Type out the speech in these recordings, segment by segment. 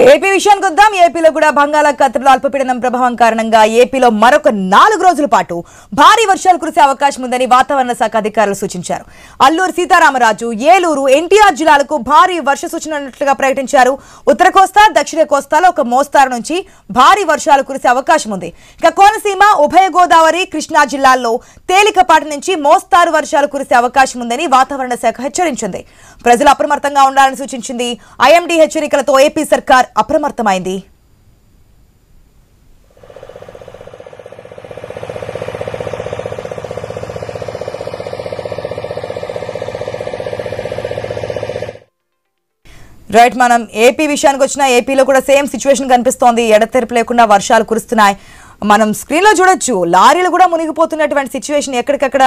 AP విషయానికి వద్దాం. ఏపీలో కూడా బంగాళాఖాతంలో అల్పపీడనం ప్రభావం కారణంగా ఏపీలో మరొక 4 రోజుల పాటు భారీ వర్షాలు కురిసే అవకాశం ఉందని వాతావరణ శాఖ అధికారులు సూచించారు. అల్లూరు సీతారామరాజు, ఏలూరు, ఎన్టీఆర్ జిల్లాలకు భారీ వర్ష సూచన ఉన్నట్లుగా ప్రకటించారు. ఉత్తర కోస్తా, దక్షిణ కోస్తాలో ఒక మోస్తారు నుంచి భారీ వర్షాలు కురిసే అవకాశం ఉంది. ఇక కోనసీమ, ఉభయ గోదావరి, కృష్ణా జిల్లాల్లో తేలికపాటి నుంచి మోస్తారు వర్షాలు కురిసే అవకాశం ఉందని వాతావరణ శాఖ హెచ్చరించింది. ప్రజలు అప్రమత్తంగా ఉండాలని సూచించింది. ఐఎండీ హెచ్చరికలతో ఏపీ సర్కార్ అప్రమత్తమైంది. రైట్, మనం ఏపీ విషయానికి వచ్చిన ఏపీలో కూడా సేమ్ సిచ్యువేషన్ కనిపిస్తోంది. ఎడతెరిపి లేకుండా వర్షాలు కురుస్తున్నాయి. మనం స్క్రీన్ లో చూడొచ్చు, లారీలు కూడా మునిగిపోతున్నటువంటి సిచ్యువేషన్. ఎక్కడికక్కడ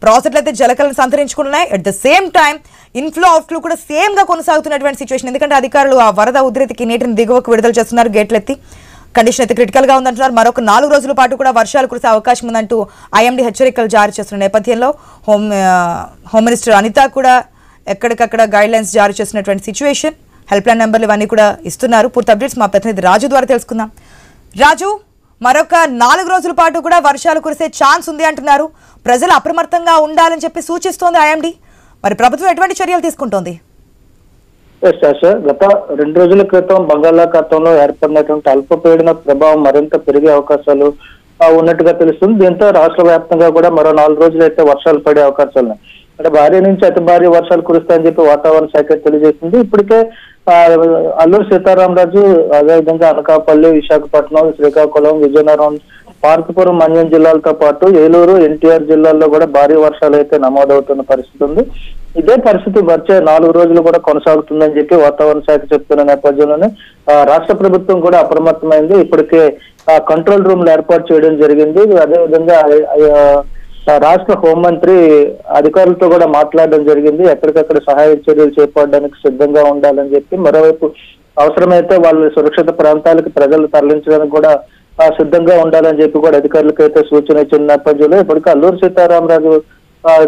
ప్రాజెక్టులు అయితే జలకలను సంతరించుకుంటున్నాయి. At the same time inflow outflow కూడా సేమ్ గా కొనసాగుతున్నటువంటి సిచ్యువేషన్. ఎందుకంటే అధికారులు ఆ వరద ఉధృతికి నీటిని దిగువకు విడుదల చేస్తున్నారు. గేట్లు ఎత్తి కండిషన్ అయితే క్రిటికల్ గా ఉందంటున్నారు. మరొక 4 రోజుల పాటు కూడా వర్షాలు కురిసే అవకాశం ఉందంటూ ఐఎండీ హెచ్చరికలు జారీ చేస్తున్న నేపథ్యంలో హోమ్ మినిస్టర్ అనిత కూడా ఎక్కడికక్కడ గైడ్ లైన్స్ జారీ చేస్తున్నటువంటి సిచ్యువేషన్. హెల్ప్ లైన్ నెంబర్లు ఇవన్నీ కూడా ఇస్తున్నారు. పూర్తి అప్డేట్స్ మా ప్రతినిధి రాజు ద్వారా తెలుసుకుందాం. రాజు, మరొక 4 రోజుల పాటు కూడా వర్షాలు కురిసే ఛాన్స్ ఉంది అంటున్నారు. ప్రజలు అప్రమత్తంగా ఉండాలని చెప్పి సూచిస్తోంది ఐఎండీ. మరి ప్రభుత్వం ఎటువంటి చర్యలు తీసుకుంటోంది? గత 2 రోజుల క్రితం బంగాళాఖాతంలో ఏర్పడినటువంటి అల్పపీడన ప్రభావం మరింత పెరిగే అవకాశాలు ఉన్నట్టుగా తెలుస్తుంది. దీంతో రాష్ట్ర వ్యాప్తంగా కూడా మరో 4 రోజులు అయితే వర్షాలు పడే అవకాశాలు ఉన్నాయి. అంటే భారీ నుంచి అతి భారీ వర్షాలు కురుస్తాయని చెప్పి వాతావరణ శాఖ తెలియజేసింది. ఇప్పటికే అల్లూరు సీతారామరాజు, అదేవిధంగా అనకాపల్లి, విశాఖపట్నం, శ్రీకాకుళం, విజయనగరం, పార్వతీపురం, మన్యం జిల్లాలతో పాటు ఏలూరు, ఎన్టీఆర్ జిల్లాల్లో కూడా భారీ వర్షాలు అయితే నమోదవుతున్న పరిస్థితి ఉంది. ఇదే పరిస్థితి వచ్చే 4 రోజులు కూడా కొనసాగుతుందని చెప్పి వాతావరణ శాఖ చెప్తున్న నేపథ్యంలోనే రాష్ట్ర ప్రభుత్వం కూడా అప్రమత్తమైంది. ఇప్పటికే కంట్రోల్ రూమ్లు ఏర్పాటు చేయడం జరిగింది. అదేవిధంగా రాష్ట్ర హోంమంత్రి అధికారులతో కూడా మాట్లాడడం జరిగింది. ఎక్కడికక్కడ సహాయ చర్యలు చేపట్టడానికి సిద్ధంగా ఉండాలని చెప్పి, మరోవైపు అవసరమైతే వాళ్ళు సురక్షిత ప్రాంతాలకు ప్రజలు తరలించడానికి కూడా సిద్ధంగా ఉండాలని చెప్పి కూడా అధికారులకు అయితే సూచన ఇచ్చిన నేపథ్యంలో ఇప్పటికే అల్లూరు సీతారామరాజు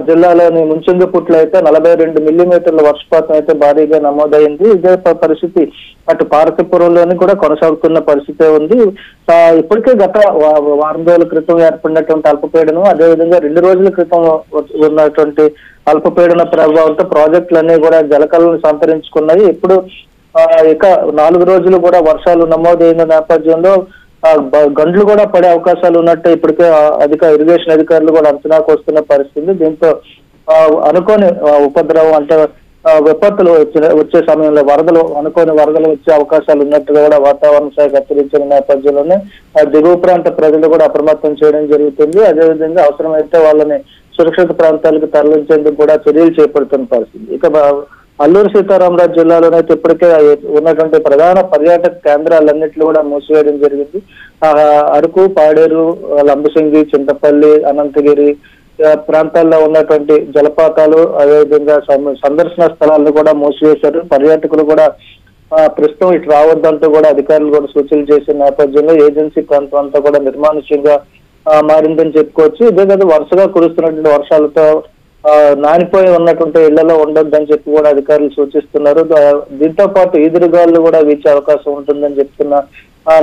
జిల్లాలోని ముంచింగిపుట్లో అయితే 42 మిల్లీమీటర్ల వర్షపాతం అయితే భారీగా నమోదైంది. ఇదే పరిస్థితి అటు పార్వతీపురంలోని కూడా కొనసాగుతున్న పరిస్థితే ఉంది. ఇప్పటికే గత వారం రోజుల క్రితం ఏర్పడినటువంటి అల్పపీడనం, అదేవిధంగా 2 రోజుల క్రితం ఉన్నటువంటి అల్పపీడన ప్రభావంతో ప్రాజెక్టులన్నీ కూడా జలకలను సంతరించుకున్నాయి. ఇప్పుడు ఇక 4 రోజులు కూడా వర్షాలు నమోదైన నేపథ్యంలో గండ్లు కూడా పడే అవకాశాలు ఉన్నట్టు ఇప్పటికే ఇరిగేషన్ అధికారులు కూడా అంచనాకు వస్తున్న పరిస్థితి. దీంతో అనుకోని ఉపద్రవం అంటే విపత్తులు వచ్చే సమయంలో అనుకోని వరదలు వచ్చే అవకాశాలు ఉన్నట్టుగా కూడా వాతావరణ శాఖ హెచ్చరించిన నేపథ్యంలోనే దిగువ ప్రాంత ప్రజలు కూడా అప్రమత్తం చేయడం జరుగుతుంది. అదేవిధంగా అవసరమైతే వాళ్ళని సురక్షిత ప్రాంతాలకు తరలించేందుకు కూడా చర్యలు చేపడుతున్న పరిస్థితి. ఇక అల్లూరు సీతారామరాజు జిల్లాలోనైతే ఇప్పటికే ఉన్నటువంటి ప్రధాన పర్యాటక కేంద్రాలన్నింటిలో కూడా మూసివేయడం జరిగింది. అరకు, పాడేరు, లంబసింగి, చింతపల్లి, అనంతగిరి ప్రాంతాల్లో ఉన్నటువంటి జలపాతాలు, అదేవిధంగా సందర్శన స్థలాలను కూడా మూసివేశారు. పర్యాటకులు కూడా ప్రస్తుతం ఇటు రావద్దంటూ కూడా అధికారులు కూడా సూచనలు చేసిన నేపథ్యంలో ఏజెన్సీ ప్రాంతం అంతా కూడా నిర్మానుష్యంగా మారిందని చెప్పుకోవచ్చు. ఇదే కదా వరుసగా కురుస్తున్నటువంటి వర్షాలతో నానిపోయి ఉన్నటువంటి ఇళ్లలో ఉండొద్దని చెప్పి కూడా అధికారులు సూచిస్తున్నారు. దీంతో పాటు ఈదురుగాలు కూడా వీచే అవకాశం ఉంటుందని చెప్తున్న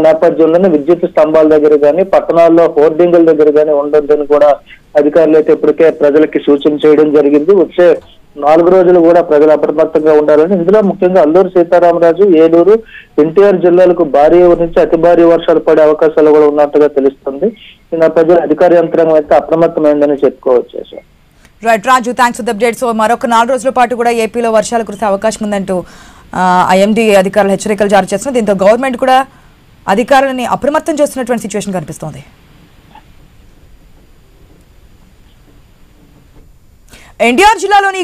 నేపథ్యంలోనే విద్యుత్ స్తంభాల దగ్గర కానీ, పట్టణాల్లో హోర్డింగుల దగ్గర కానీ ఉండొద్దని కూడా అధికారులు అయితే ఇప్పటికే ప్రజలకి సూచన చేయడం జరిగింది. వచ్చే 4 రోజులు కూడా ప్రజలు అప్రమత్తంగా ఉండాలని, ఇందులో ముఖ్యంగా అల్లూరు సీతారామరాజు, ఏలూరు, ఎన్టీఆర్ జిల్లాలకు భారీ నుంచి అతి భారీ వర్షాలు పడే అవకాశాలు కూడా ఉన్నట్టుగా తెలుస్తుంది. ఈ నేపథ్యంలో అధికార యంత్రాంగం అయితే అప్రమత్తమైందని చెప్పుకోవచ్చు. Right Raju, thanks for the update. So మరొక 4 రోజుల పాటు కూడా ఏపీలో వర్షాలు కురిసే అవకాశం ఉందంటూ ఐఎండీ అధికారులు హెచ్చరికలు జారీ చేస్తున్నారు. దీంతో గవర్నమెంట్ కూడా అధికారులని అప్రమత్తం చేస్తున్నటువంటి సిచ్యువేషన్ కనిపిస్తోంది. ఎన్టీఆర్ జిల్లాలోని